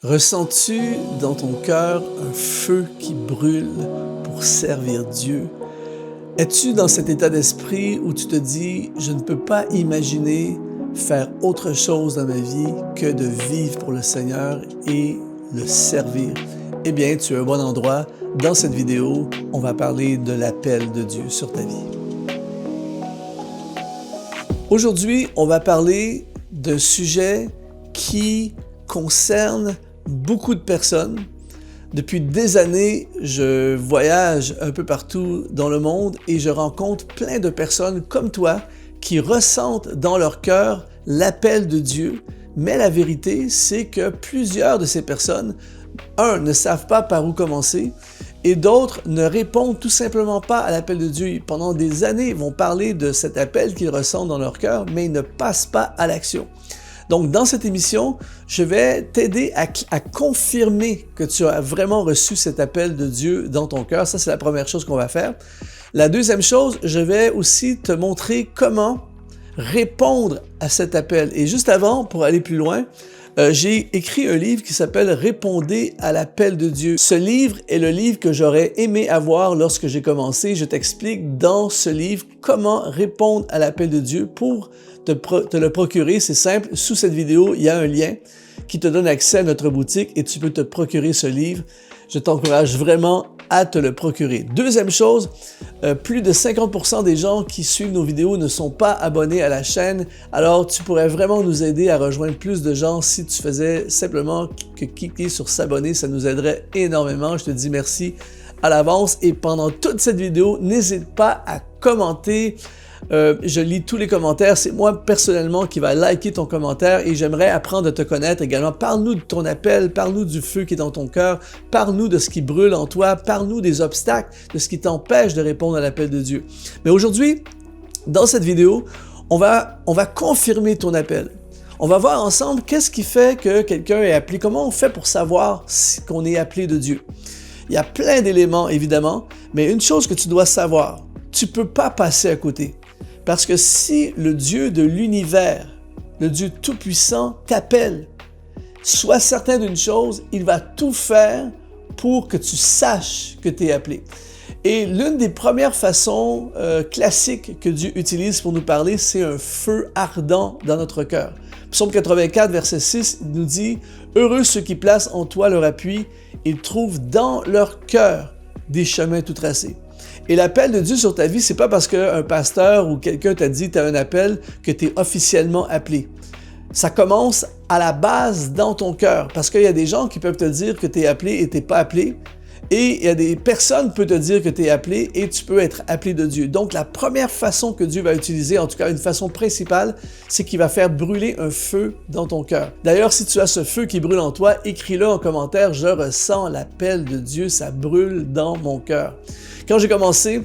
Ressens-tu dans ton cœur un feu qui brûle pour servir Dieu? Es-tu dans cet état d'esprit où tu te dis, je ne peux pas imaginer faire autre chose dans ma vie que de vivre pour le Seigneur et le servir? Eh bien, tu es au bon endroit. Dans cette vidéo, on va parler de l'appel de Dieu sur ta vie. Aujourd'hui, on va parler d'un sujet qui concerne beaucoup de personnes. Depuis des années, je voyage un peu partout dans le monde et je rencontre plein de personnes comme toi qui ressentent dans leur cœur l'appel de Dieu. Mais la vérité, c'est que plusieurs de ces personnes, ne savent pas par où commencer et d'autres ne répondent tout simplement pas à l'appel de Dieu. Pendant des années, ils vont parler de cet appel qu'ils ressentent dans leur cœur, mais ils ne passent pas à l'action. Donc, dans cette émission, je vais t'aider à confirmer que tu as vraiment reçu cet appel de Dieu dans ton cœur. Ça, c'est la première chose qu'on va faire. La deuxième chose, je vais aussi te montrer comment répondre à cet appel. Et juste avant, pour aller plus loin, j'ai écrit un livre qui s'appelle « Répondez à l'appel de Dieu ». Ce livre est le livre que j'aurais aimé avoir lorsque j'ai commencé. Je t'explique dans ce livre comment répondre à l'appel de Dieu pour te le procurer. C'est simple, sous cette vidéo, il y a un lien qui te donne accès à notre boutique et tu peux te procurer ce livre. Je t'encourage vraiment à te le procurer. Deuxième chose, plus de 50% des gens qui suivent nos vidéos ne sont pas abonnés à la chaîne. Alors, tu pourrais vraiment nous aider à rejoindre plus de gens si tu faisais simplement que cliquer sur s'abonner. Ça nous aiderait énormément. Je te dis merci à l'avance. Et pendant toute cette vidéo, n'hésite pas à commenter. Je lis tous les commentaires. C'est moi personnellement qui va liker ton commentaire et j'aimerais apprendre à te connaître également. Parle-nous de ton appel, parle-nous du feu qui est dans ton cœur, parle-nous de ce qui brûle en toi, parle-nous des obstacles, de ce qui t'empêche de répondre à l'appel de Dieu. Mais aujourd'hui, dans cette vidéo, on va confirmer ton appel. On va voir ensemble qu'est-ce qui fait que quelqu'un est appelé, comment on fait pour savoir qu'on est appelé de Dieu. Il y a plein d'éléments évidemment, mais une chose que tu dois savoir, tu ne peux pas passer à côté. Parce que si le Dieu de l'univers, le Dieu tout-puissant t'appelle, sois certain d'une chose, il va tout faire pour que tu saches que tu es appelé. Et l'une des premières façons classiques que Dieu utilise pour nous parler, c'est un feu ardent dans notre cœur. Psaume 84, verset 6 nous dit « Heureux ceux qui placent en toi leur appui, ils trouvent dans leur cœur des chemins tout tracés. » Et l'appel de Dieu sur ta vie, c'est pas parce qu'un pasteur ou quelqu'un t'a dit que tu as un appel que tu es officiellement appelé. Ça commence à la base dans ton cœur, parce qu'il y a des gens qui peuvent te dire que tu es appelé et tu n'es pas appelé, et il y a des personnes qui peuvent te dire que tu es appelé et tu peux être appelé de Dieu. Donc la première façon que Dieu va utiliser, en tout cas une façon principale, c'est qu'il va faire brûler un feu dans ton cœur. D'ailleurs, si tu as ce feu qui brûle en toi, écris-le en commentaire, je ressens l'appel de Dieu, ça brûle dans mon cœur. Quand j'ai commencé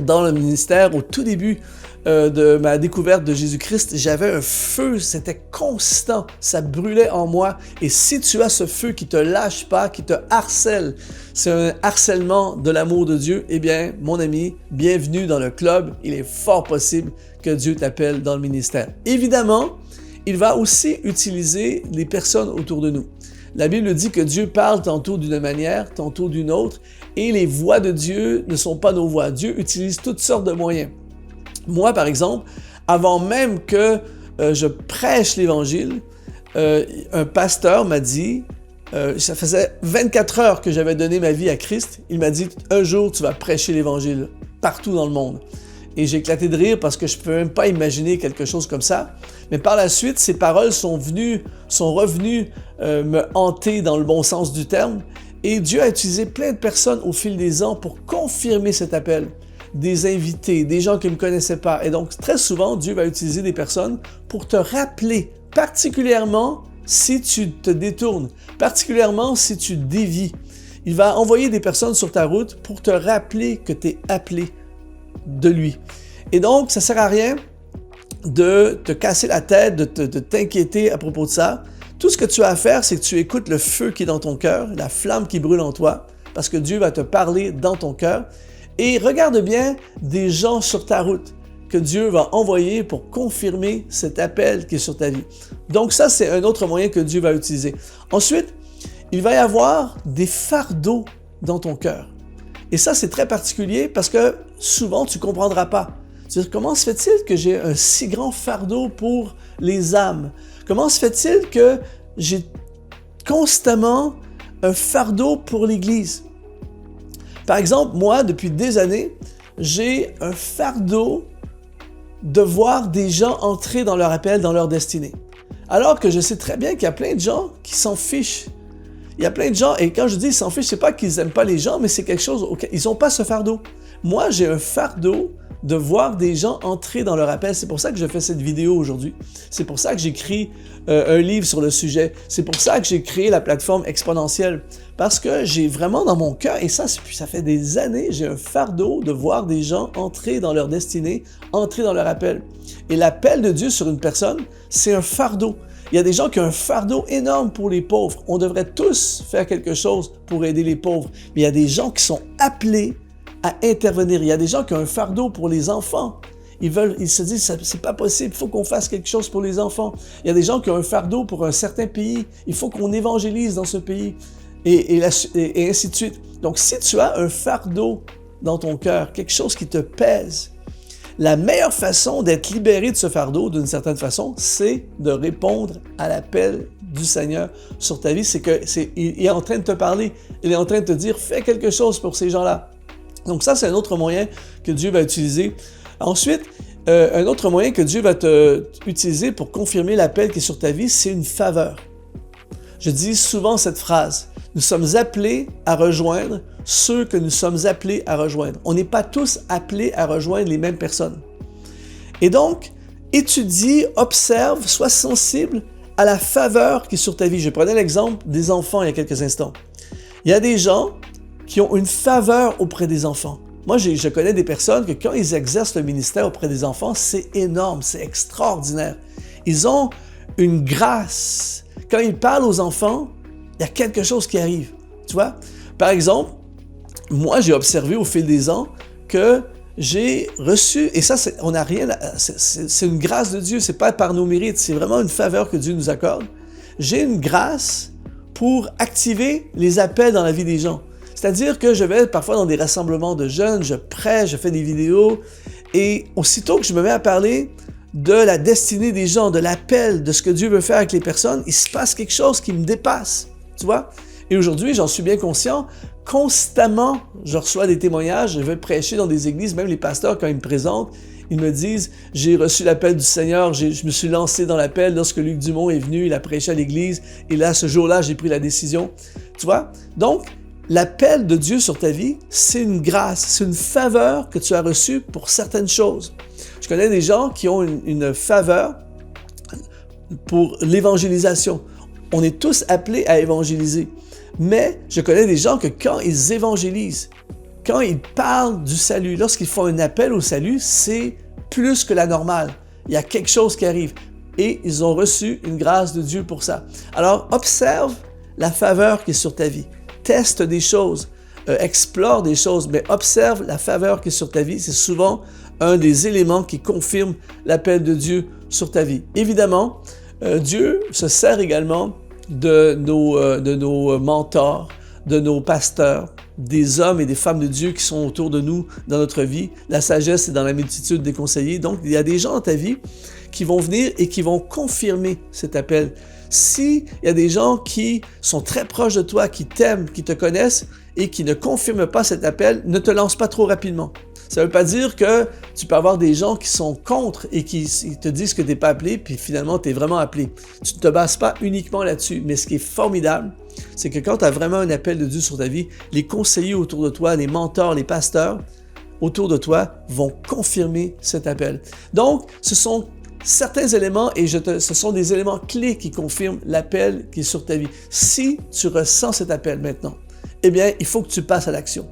dans le ministère, au tout début de ma découverte de Jésus-Christ, j'avais un feu, c'était constant, ça brûlait en moi. Et si tu as ce feu qui te lâche pas, qui te harcèle, c'est un harcèlement de l'amour de Dieu, eh bien, mon ami, bienvenue dans le club. Il est fort possible que Dieu t'appelle dans le ministère. Évidemment, il va aussi utiliser les personnes autour de nous. La Bible dit que Dieu parle tantôt d'une manière, tantôt d'une autre, et les voix de Dieu ne sont pas nos voix. Dieu utilise toutes sortes de moyens. Moi, par exemple, avant même que je prêche l'Évangile, un pasteur m'a dit, ça faisait 24 heures que j'avais donné ma vie à Christ, il m'a dit, un jour tu vas prêcher l'Évangile partout dans le monde. Et j'ai éclaté de rire parce que je ne peux même pas imaginer quelque chose comme ça. Mais par la suite, ces paroles sont revenues me hanter dans le bon sens du terme. Et Dieu a utilisé plein de personnes au fil des ans pour confirmer cet appel. Des invités, des gens qui ne me connaissaient pas. Et donc, très souvent, Dieu va utiliser des personnes pour te rappeler, particulièrement si tu te détournes, particulièrement si tu dévies. Il va envoyer des personnes sur ta route pour te rappeler que tu es appelé de lui. Et donc, ça ne sert à rien de te casser la tête, de t'inquiéter à propos de ça. Tout ce que tu as à faire, c'est que tu écoutes le feu qui est dans ton cœur, la flamme qui brûle en toi, parce que Dieu va te parler dans ton cœur. Et regarde bien des gens sur ta route que Dieu va envoyer pour confirmer cet appel qui est sur ta vie. Donc ça, c'est un autre moyen que Dieu va utiliser. Ensuite, il va y avoir des fardeaux dans ton cœur. Et ça, c'est très particulier parce que souvent, tu ne comprendras pas. C'est-à-dire, comment se fait-il que j'ai un si grand fardeau pour les âmes? Comment se fait-il que j'ai constamment un fardeau pour l'Église? Par exemple, moi, depuis des années, j'ai un fardeau de voir des gens entrer dans leur appel, dans leur destinée. Alors que je sais très bien qu'il y a plein de gens qui s'en fichent. Il y a plein de gens, et quand je dis ils s'en fichent, c'est pas qu'ils n'aiment pas les gens, mais c'est quelque chose auquel ils n'ont pas ce fardeau. Moi, j'ai un fardeau de voir des gens entrer dans leur appel. C'est pour ça que je fais cette vidéo aujourd'hui. C'est pour ça que j'écris un livre sur le sujet. C'est pour ça que j'ai créé la plateforme exponentielle. Parce que j'ai vraiment dans mon cœur, et ça fait des années, j'ai un fardeau de voir des gens entrer dans leur destinée, entrer dans leur appel. Et l'appel de Dieu sur une personne, c'est un fardeau. Il y a des gens qui ont un fardeau énorme pour les pauvres. On devrait tous faire quelque chose pour aider les pauvres. Mais il y a des gens qui sont appelés à intervenir. Il y a des gens qui ont un fardeau pour les enfants. Ils se disent, c'est pas possible, il faut qu'on fasse quelque chose pour les enfants. Il y a des gens qui ont un fardeau pour un certain pays. Il faut qu'on évangélise dans ce pays. Et ainsi de suite. Donc, si tu as un fardeau dans ton cœur, quelque chose qui te pèse, la meilleure façon d'être libéré de ce fardeau, d'une certaine façon, c'est de répondre à l'appel du Seigneur sur ta vie. Il est en train de te parler. Il est en train de te dire, fais quelque chose pour ces gens-là. Donc ça, c'est un autre moyen que Dieu va utiliser. Ensuite, un autre moyen que Dieu va utiliser pour confirmer l'appel qui est sur ta vie, c'est une faveur. Je dis souvent cette phrase, nous sommes appelés à rejoindre ceux que nous sommes appelés à rejoindre. On n'est pas tous appelés à rejoindre les mêmes personnes. Et donc, étudie, observe, sois sensible à la faveur qui est sur ta vie. Je prenais l'exemple des enfants il y a quelques instants. Il y a des gens qui ont une faveur auprès des enfants. Moi, je connais des personnes que quand ils exercent le ministère auprès des enfants, c'est énorme, c'est extraordinaire. Ils ont une grâce. Quand ils parlent aux enfants, il y a quelque chose qui arrive. Tu vois? Par exemple, moi, j'ai observé au fil des ans que j'ai reçu, et ça, c'est une grâce de Dieu, c'est pas par nos mérites, c'est vraiment une faveur que Dieu nous accorde. J'ai une grâce pour activer les appels dans la vie des gens. C'est-à-dire que je vais parfois dans des rassemblements de jeunes, je prêche, je fais des vidéos, et aussitôt que je me mets à parler de la destinée des gens, de l'appel, de ce que Dieu veut faire avec les personnes, il se passe quelque chose qui me dépasse, tu vois? Et aujourd'hui, j'en suis bien conscient, constamment, je reçois des témoignages, je vais prêcher dans des églises, même les pasteurs, quand ils me présentent, ils me disent « J'ai reçu l'appel du Seigneur, je me suis lancé dans l'appel lorsque Luc Dumont est venu, il a prêché à l'église, et là, ce jour-là, j'ai pris la décision. » Tu vois? Donc, l'appel de Dieu sur ta vie, c'est une grâce, c'est une faveur que tu as reçue pour certaines choses. Je connais des gens qui ont une faveur pour l'évangélisation. On est tous appelés à évangéliser. Mais je connais des gens que quand ils évangélisent, quand ils parlent du salut, lorsqu'ils font un appel au salut, c'est plus que la normale. Il y a quelque chose qui arrive. Et ils ont reçu une grâce de Dieu pour ça. Alors, observe la faveur qui est sur ta vie. Teste des choses, explore des choses, mais observe la faveur qui est sur ta vie. C'est souvent un des éléments qui confirme l'appel de Dieu sur ta vie. Évidemment, Dieu se sert également de nos mentors, de nos pasteurs, des hommes et des femmes de Dieu qui sont autour de nous dans notre vie. La sagesse est dans la multitude des conseillers. Donc, il y a des gens dans ta vie qui vont venir et qui vont confirmer cet appel. S'il y a des gens qui sont très proches de toi, qui t'aiment, qui te connaissent et qui ne confirment pas cet appel, ne te lance pas trop rapidement. Ça ne veut pas dire que tu peux avoir des gens qui sont contre et qui te disent que tu n'es pas appelé, puis finalement tu es vraiment appelé. Tu ne te bases pas uniquement là-dessus, mais ce qui est formidable, c'est que quand tu as vraiment un appel de Dieu sur ta vie, les conseillers autour de toi, les mentors, les pasteurs autour de toi vont confirmer cet appel. Donc, ce sont certains éléments, et ce sont des éléments clés qui confirment l'appel qui est sur ta vie. Si tu ressens cet appel maintenant, eh bien, il faut que tu passes à l'action.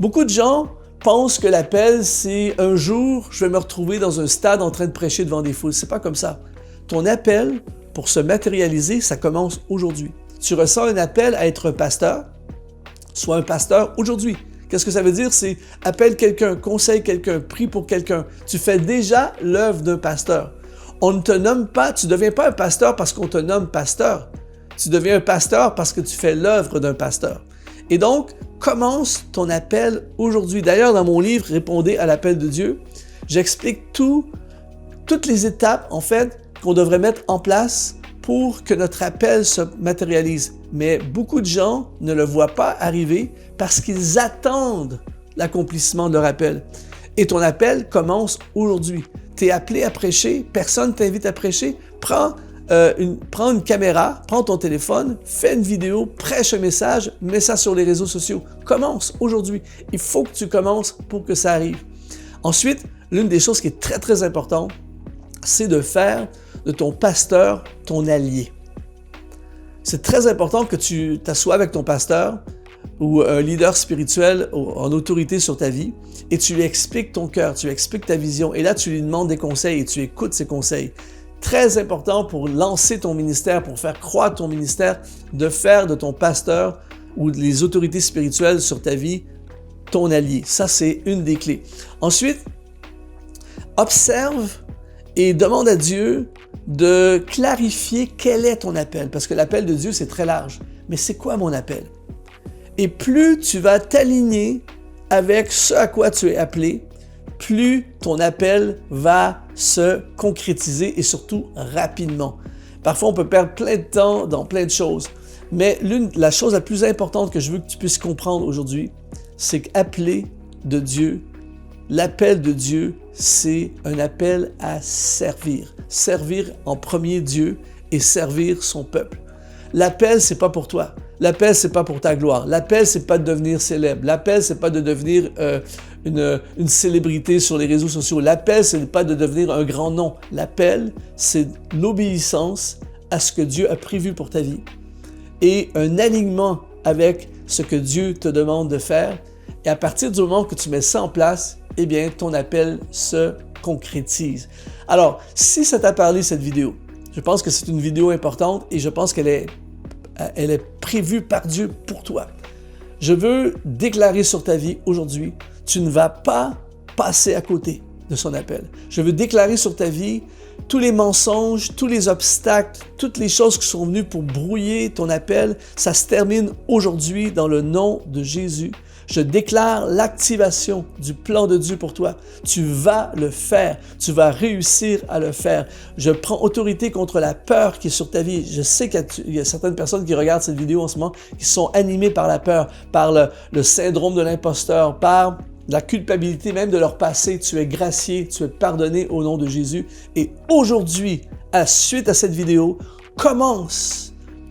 Beaucoup de gens pensent que l'appel, c'est un jour, je vais me retrouver dans un stade en train de prêcher devant des foules. C'est pas comme ça. Ton appel, pour se matérialiser, ça commence aujourd'hui. Tu ressens un appel à être un pasteur, sois un pasteur aujourd'hui. Qu'est-ce que ça veut dire? C'est appelle quelqu'un, conseille quelqu'un, prie pour quelqu'un. Tu fais déjà l'œuvre d'un pasteur. On ne te nomme pas, tu ne deviens pas un pasteur parce qu'on te nomme pasteur. Tu deviens un pasteur parce que tu fais l'œuvre d'un pasteur. Et donc, commence ton appel aujourd'hui. D'ailleurs, dans mon livre « Répondez à l'appel de Dieu », j'explique toutes les étapes, en fait, qu'on devrait mettre en place pour que notre appel se matérialise. Mais beaucoup de gens ne le voient pas arriver parce qu'ils attendent l'accomplissement de leur appel. Et ton appel commence aujourd'hui. Tu es appelé à prêcher, personne ne t'invite à prêcher. Prends une caméra, prends ton téléphone, fais une vidéo, prêche un message, mets ça sur les réseaux sociaux. Commence aujourd'hui. Il faut que tu commences pour que ça arrive. Ensuite, l'une des choses qui est très, très importante, c'est de faire de ton pasteur ton allié. C'est très important que tu t'assoies avec ton pasteur ou un leader spirituel en autorité sur ta vie et tu lui expliques ton cœur, tu lui expliques ta vision et là, tu lui demandes des conseils et tu écoutes ses conseils. Très important pour lancer ton ministère, pour faire croître ton ministère, de faire de ton pasteur ou les autorités spirituelles sur ta vie ton allié. Ça, c'est une des clés. Ensuite, observe et demande à Dieu de clarifier quel est ton appel. Parce que l'appel de Dieu, c'est très large. Mais c'est quoi mon appel? Et plus tu vas t'aligner avec ce à quoi tu es appelé, plus ton appel va se concrétiser et surtout rapidement. Parfois, on peut perdre plein de temps dans plein de choses. Mais la chose la plus importante que je veux que tu puisses comprendre aujourd'hui, c'est qu'appeler de Dieu, l'appel de Dieu, c'est un appel à servir. Servir en premier Dieu et servir son peuple. L'appel, c'est pas pour toi. L'appel, c'est pas pour ta gloire. L'appel, c'est pas de devenir célèbre. L'appel, c'est pas de devenir une célébrité sur les réseaux sociaux. L'appel, c'est pas de devenir un grand nom. L'appel, c'est l'obéissance à ce que Dieu a prévu pour ta vie et un alignement avec ce que Dieu te demande de faire. Et à partir du moment que tu mets ça en place, eh bien, ton appel se concrétise. Alors, si ça t'a parlé, cette vidéo, je pense que c'est une vidéo importante et je pense qu'elle est prévue par Dieu pour toi. Je veux déclarer sur ta vie aujourd'hui, tu ne vas pas passer à côté de son appel. Je veux déclarer sur ta vie tous les mensonges, tous les obstacles, toutes les choses qui sont venues pour brouiller ton appel, ça se termine aujourd'hui dans le nom de Jésus. Je déclare l'activation du plan de Dieu pour toi. Tu vas le faire. Tu vas réussir à le faire. Je prends autorité contre la peur qui est sur ta vie. Je sais qu'il y a certaines personnes qui regardent cette vidéo en ce moment qui sont animées par la peur, par le syndrome de l'imposteur, par la culpabilité même de leur passé. Tu es gracié, tu es pardonné au nom de Jésus. Et aujourd'hui, suite à cette vidéo, commence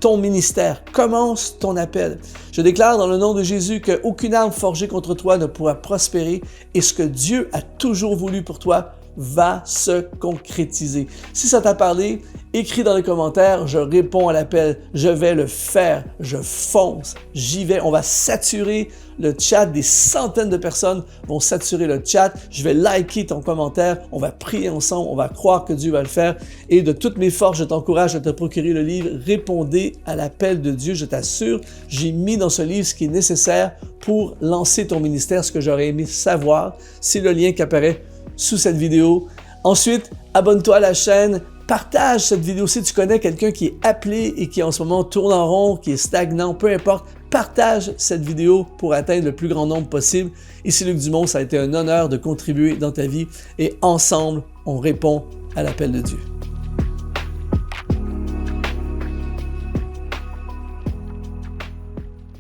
ton ministère, commence ton appel. Je déclare dans le nom de Jésus qu'aucune arme forgée contre toi ne pourra prospérer et ce que Dieu a toujours voulu pour toi va se concrétiser. Si ça t'a parlé, écris dans les commentaires, je réponds à l'appel, je vais le faire, je fonce, j'y vais. On va saturer le chat, des centaines de personnes vont saturer le chat, je vais liker ton commentaire, on va prier ensemble, on va croire que Dieu va le faire et de toutes mes forces, je t'encourage à te procurer le livre « Répondez à l'appel de Dieu ». Je t'assure, j'ai mis dans ce livre ce qui est nécessaire pour lancer ton ministère, ce que j'aurais aimé savoir. C'est le lien qui apparaît sous cette vidéo. Ensuite, abonne-toi à la chaîne, partage cette vidéo. Si tu connais quelqu'un qui est appelé et qui en ce moment tourne en rond, qui est stagnant, peu importe, partage cette vidéo pour atteindre le plus grand nombre possible. Ici Luc Dumont, ça a été un honneur de contribuer dans ta vie et ensemble, on répond à l'appel de Dieu.